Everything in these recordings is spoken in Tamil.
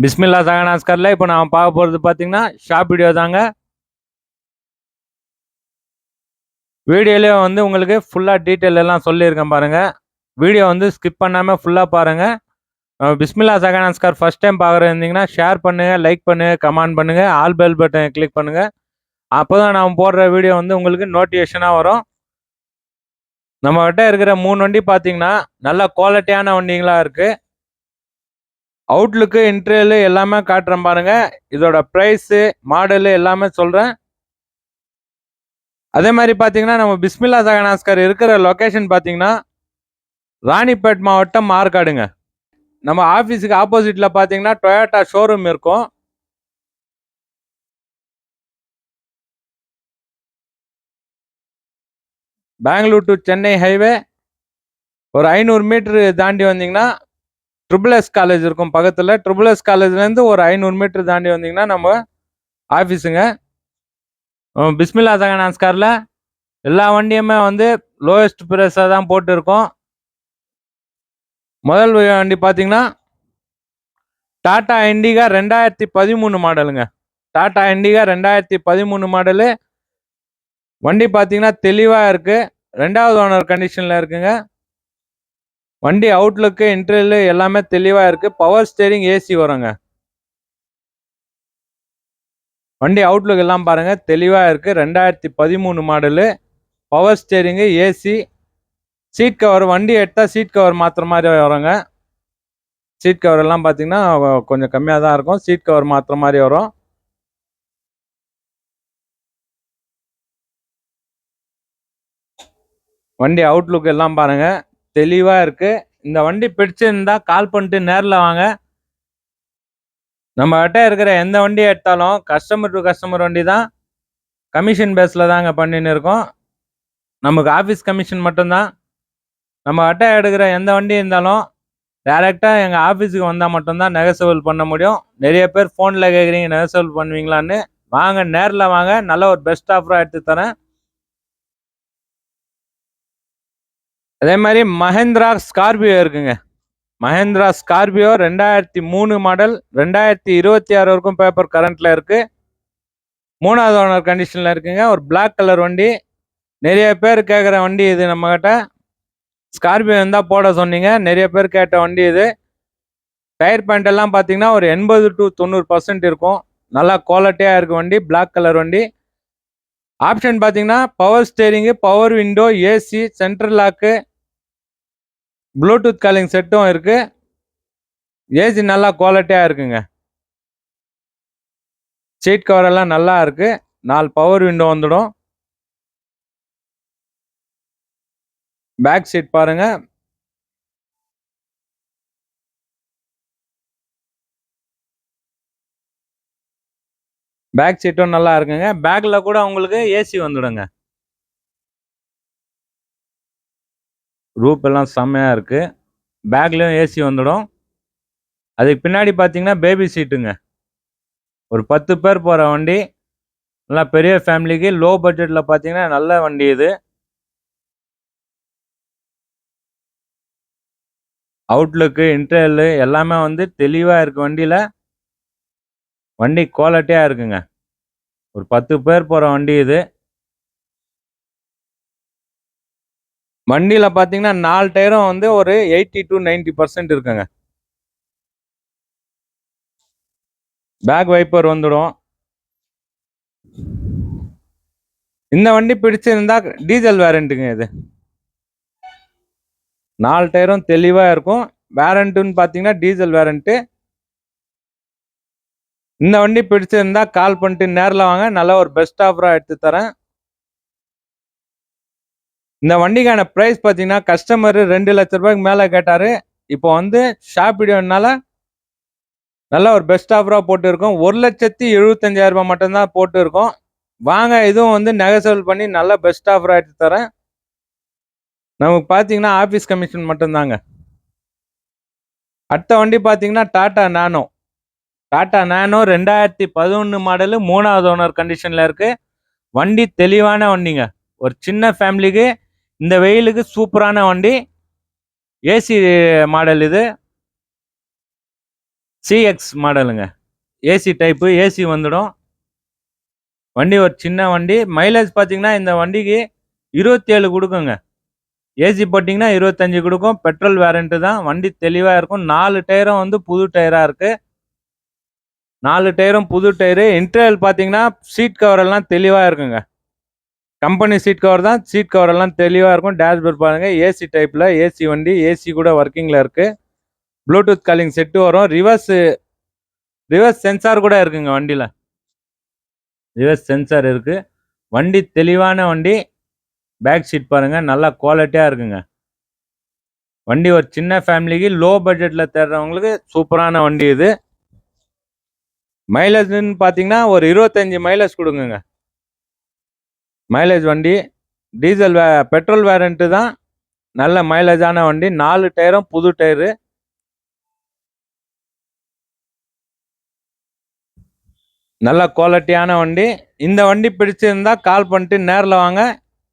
பிஸ்மில்லா சகனாஸ்கர்ல இப்போ நான் பார்க்க போகிறது பார்த்தீங்கன்னா ஷாப் வீடியோ தாங்க. வீடியோலேயே வந்து உங்களுக்கு ஃபுல்லாக டீட்டெயில் எல்லாம் சொல்லியிருக்கேன் பாருங்கள். வீடியோ வந்து ஸ்கிப் பண்ணாமல் ஃபுல்லாக பாருங்கள். பிஸ்மில்லா சகனாஸ்கர் ஃபஸ்ட் டைம் பார்க்குறீங்கன்னா ஷேர் பண்ணுங்கள், லைக் பண்ணுங்கள், கமெண்ட் பண்ணுங்கள், ஆல் பெல் பட்டனை கிளிக் பண்ணுங்கள். அப்போ தான் நான் போடுற வீடியோ வந்து உங்களுக்கு நோட்டிஃபிகேஷனாக வரும். நம்மகிட்ட இருக்கிற 3 வண்டி பார்த்தீங்கன்னா நல்ல குவாலிட்டியான வண்டிங்களாக இருக்குது. அவுட்லுக்கு இன்டீரியர் எல்லாமே காட்டுறேன் பாருங்க. இதோட ப்ரைஸு மாடலு எல்லாமே சொல்கிறேன். அதே மாதிரி பார்த்தீங்கன்னா நம்ம பிஸ்மில்லா சகனாஸ்கர் இருக்கிற லொக்கேஷன் பார்த்தீங்கன்னா ராணிப்பேட் மாவட்டம் மார்காடுங்க. நம்ம ஆஃபீஸுக்கு ஆப்போசிட்டில் பார்த்தீங்கன்னா டொயோட்டா ஷோரூம் இருக்கும். பெங்களூர் டு சென்னை ஹைவே ஒரு 500 மீட்டர் தாண்டி வந்தீங்கன்னா ட்ரிபிள்எஸ் காலேஜ் இருக்கும் பக்கத்தில். ட்ரிபிள்எஸ் காலேஜ்லேருந்து ஒரு 500 மீட்டர் தாண்டி வந்தீங்கன்னா நம்ம ஆஃபீஸுங்க. பிஸ்மில்லா சகனாஸ்கரில் எல்லா வண்டியுமே வந்து லோயஸ்ட் ப்ரைஸாக தான் போட்டுருக்கோம். முதல் வண்டி பார்த்தீங்கன்னா டாடா இண்டிகா 2013 மாடலுங்க. டாடா இண்டிகா 2013 மாடலு. வண்டி பார்த்தீங்கன்னா தெளிவாக இருக்குது. 2வது ஓனர் கண்டிஷனில் இருக்குங்க. வண்டி அவுட்லுக்கு இன்டீரியர் எல்லாமே தெளிவாக இருக்குது. பவர் ஸ்டேரிங் ஏசி வருங்க. வண்டி அவுட்லுக் எல்லாம் பாருங்கள் தெளிவாக இருக்குது. 2013 model. Power steering, AC, seat cover. வண்டி எடுத்தால் சீட் கவர் மாற்றுற மாதிரி வருங்க. சீட் கவர் எல்லாம் பார்த்தீங்கன்னா கொஞ்சம் கம்மியாக தான் இருக்கும். சீட் கவர் மாற்றுற மாதிரி வரும். வண்டி அவுட்லுக் எல்லாம் பாருங்க தெளிவாக இருக்கு. இந்த வண்டி பிடிச்சிருந்தா கால் பண்ணிட்டு நேரில் வாங்க. நம்ம கிட்ட இருக்கிற எந்த வண்டி எடுத்தாலும் கஸ்டமர் டு கஸ்டமர் வண்டி தான். கமிஷன் பேஸில் தாங்க பண்ணின்னு இருக்கோம். நமக்கு ஆஃபீஸ் கமிஷன் மட்டும்தான். நம்ம கிட்ட எடுக்கிற எந்த வண்டி இருந்தாலும் டைரெக்டாக எங்கள் ஆஃபீஸுக்கு வந்தால் மட்டும்தான் நெகசபிள் பண்ண முடியும். நிறைய பேர் ஃபோனில் கேட்குறீங்க நெகசபிள் பண்ணுவீங்களான்னு. வாங்க, நேரில் வாங்க, நல்ல ஒரு பெஸ்ட் ஆஃபராக எடுத்து தரேன். அதே மாதிரி மஹேந்திரா ஸ்கார்பியோ இருக்குங்க. மஹேந்திரா ஸ்கார்பியோ 2003 மாடல், 2026 வரைக்கும் பேப்பர் கரண்ட்ல இருக்கு. 3வது ஓனர் கண்டிஷன்ல இருக்குங்க. ஒரு பிளாக் கலர் வண்டி. நிறைய பேர் கேட்குற வண்டி இது. நம்ம கிட்ட ஸ்கார்பியோ இருந்தால் போட சொன்னீங்க, நிறைய பேர் கேட்ட வண்டி இது. டயர் பாயிண்ட் எல்லாம் பார்த்தீங்கன்னா ஒரு 80 to 90% இருக்கும். நல்லா குவாலிட்டியாக இருக்கு வண்டி. பிளாக் கலர் வண்டி. ஆப்ஷன் பார்த்தீங்கன்னா power steering, power window, AC, central lock, Bluetooth calling செட்டும் இருக்கு. ஏசி நல்லா குவாலிட்டியாக இருக்குங்க. சீட் கவர் எல்லாம் நல்லா இருக்கு. 4 பவர் விண்டோ வந்துடும். பேக் சீட் பாருங்க. பேக் சீட்டும் நல்லா இருக்குங்க. பேக்ல கூட உங்களுக்கு ஏசி வந்துடுங்க. ரூப் எல்லாம் செம்மையா இருக்கு. பேக்லயும் ஏசி வந்துடும். அதுக்கு பின்னாடி பார்த்தீங்கன்னா பேபி சீட்டுங்க. ஒரு 10 பேர் போகிற வண்டி. நல்லா பெரிய ஃபேமிலிக்கு லோ பட்ஜெட்டில் பார்த்தீங்கன்னா நல்ல வண்டி இது. அவுட்லுக்கு இன்டீரியர் எல்லாமே வந்து தெளிவாக இருக்கு வண்டியில். வண்டி குவாலிட்டியாக இருக்குங்க. ஒரு 10 பேர் போகிற வண்டி இது. வண்டியில் பார்த்தீங்கன்னா 4 டயரும் வந்து ஒரு 80 to 90% இருக்குங்க. பேக் வைப்பர் வந்துடும். இந்த வண்டி பிடிச்சிருந்தா டீசல் வேரண்ட்டுங்க இது. 4 டயரும் தெளிவாக இருக்கும். வேரண்ட்டுன்னு பார்த்தீங்கன்னா டீசல் வேரண்ட்டு. இந்த வண்டி பிடிச்சிருந்தா கால் பண்ணிட்டு நேரில் வாங்க, நல்ல ஒரு பெஸ்ட் ஆஃபராக எடுத்து தரேன். இந்த வண்டிக்கான ப்ரைஸ் பார்த்தீங்கன்னா கஸ்டமர் 2 லட்ச ரூபாய்க்கு மேலே கேட்டார். இப்போ வந்து ஷாப் வீடியோனால நல்ல ஒரு பெஸ்ட் ஆஃபராக போட்டுருக்கோம். 1,75,000 ரூபாய் மட்டும்தான் போட்டுருக்கோம். வாங்க, இதுவும் வந்து நெகசபிள் பண்ணி நல்ல பெஸ்ட் ஆஃபராக எடுத்து தரேன். நமக்கு பார்த்தீங்கன்னா ஆஃபீஸ் கமிஷன் மட்டும்தாங்க. அடுத்த வண்டி பார்த்தீங்கன்னா டாடா நானோ. டாடா நானோ 2011 மாடலு. 3வது ஓனர் கண்டிஷனில் இருக்கு. வண்டி தெளிவான வண்டிங்க. ஒரு சின்ன ஃபேமிலிக்கு இந்த வெயிலுக்கு சூப்பரான வண்டி. ஏசி மாடல் இது. சிஎக்ஸ் மாடலுங்க. ஏசி டைப்பு, ஏசி வந்துடும். வண்டி ஒரு சின்ன வண்டி. மைலேஜ் பார்த்தீங்கன்னா இந்த வண்டிக்கு 27 கொடுக்குங்க. ஏசி போட்டிங்கன்னா 25 கொடுக்கும். பெட்ரோல் வேரண்ட்டு தான். வண்டி தெளிவாக இருக்கும். 4 டயரும் வந்து புது டயராக இருக்குது. 4 டயரும் புது டயரு. இன்டீரியர் பார்த்தீங்கன்னா சீட் கவர் எல்லாம் தெளிவாக இருக்குங்க. கம்பெனி சீட் கவர் தான். சீட் கவர் எல்லாம் தெளிவாக இருக்கும். டேஷ்போர்ட் பாருங்கள், ஏசி டைப்பில், ஏசி வண்டி. ஏசி கூட ஒர்க்கிங்கில் இருக்குது. ப்ளூடூத் காலிங் செட்டு வரும். ரிவர்ஸ் சென்சார் கூட இருக்குங்க வண்டியில். ரிவர்ஸ் சென்சார் இருக்குது. வண்டி தெளிவான வண்டி. பேக் சீட் பாருங்கள், நல்லா குவாலிட்டியாக இருக்குங்க. வண்டி ஒரு சின்ன ஃபேமிலிக்கு, லோ பட்ஜெட்டில் தேடுறவங்களுக்கு சூப்பரான வண்டி இது. மைலேஜ்னு பார்த்தீங்கன்னா ஒரு 25 மைலேஜ் கொடுக்குங்க. மைலேஜ் வண்டி. டீசல் பெட்ரோல் வேரண்ட்டு தான். நல்ல மைலேஜான வண்டி. 4 டயரும் புது டயரு. நல்ல குவாலிட்டியான வண்டி. இந்த வண்டி பிடிச்சிருந்தா கால் பண்ணிட்டு நேரில் வாங்க.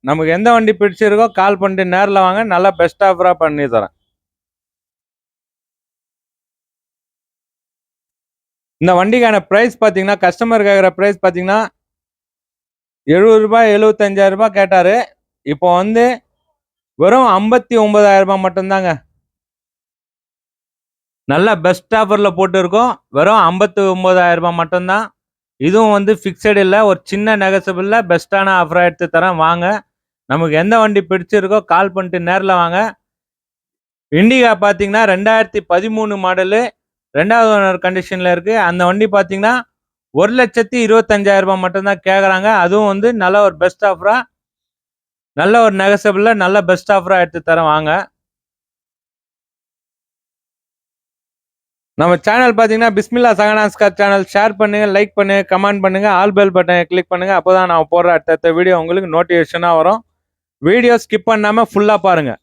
நமக்கு எந்த வண்டி பிடிச்சிருக்கோ கால் பண்ணிட்டு நேரில் வாங்க. நல்லா பெஸ்ட் ஆஃபராக பண்ணி தரேன். இந்த வண்டிக்கான ப்ரைஸ் பார்த்தீங்கன்னா, கஸ்டமர் கேட்குற ப்ரைஸ் பார்த்தீங்கன்னா 70 ரூபாய் 75,000 ரூபாய் கேட்டார். இப்போ வந்து வெறும் 59,000 ரூபாய் மட்டும்தாங்க. நல்ல பெஸ்ட் ஆஃபரில் போட்டுருக்கோம். வெறும் 59,000 ரூபாய் மட்டும்தான். இதுவும் வந்து ஃபிக்ஸட் இல்லை, ஒரு சின்ன நெகசபிளில் பெஸ்ட்டான ஆஃபராக எடுத்து தரேன். வாங்க, நமக்கு எந்த வண்டி பிடிச்சிருக்கோ கால் பண்ணிட்டு நேரில் வாங்க. இண்டிகா பார்த்தீங்கன்னா 2013 மாடலு, 2வது ஓனர் கண்டிஷனில் இருக்குது. அந்த வண்டி பார்த்தீங்கன்னா 1,25,000 ரூபாய் மட்டும்தான் கேட்குறாங்க. அதுவும் வந்து நல்ல ஒரு பெஸ்ட் ஆஃபராக, நல்ல ஒரு நெகசபிளில் நல்ல பெஸ்ட் ஆஃபராக எடுத்து தரேன். வாங்க. நம்ம சேனல் பார்த்தீங்கன்னா பிஸ்மில்லா சகனாஸ் கார் சேனல். ஷேர் பண்ணுங்க, லைக் பண்ணுங்க, கமெண்ட் பண்ணுங்க, ஆல் பெல் பட்டனை கிளிக் பண்ணுங்க. அப்போதான் நான் போடுற அடுத்த வீடியோ உங்களுக்கு நோட்டிஃபிகேஷனாக வரும். வீடியோ ஸ்கிப் பண்ணாமல் ஃபுல்லாக பாருங்க.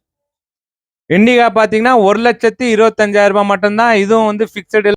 இண்டிகா பார்த்தீங்கன்னா 1,25,000 ரூபாய் மட்டும்தான். இதுவும் வந்து ஃபிக்ஸடு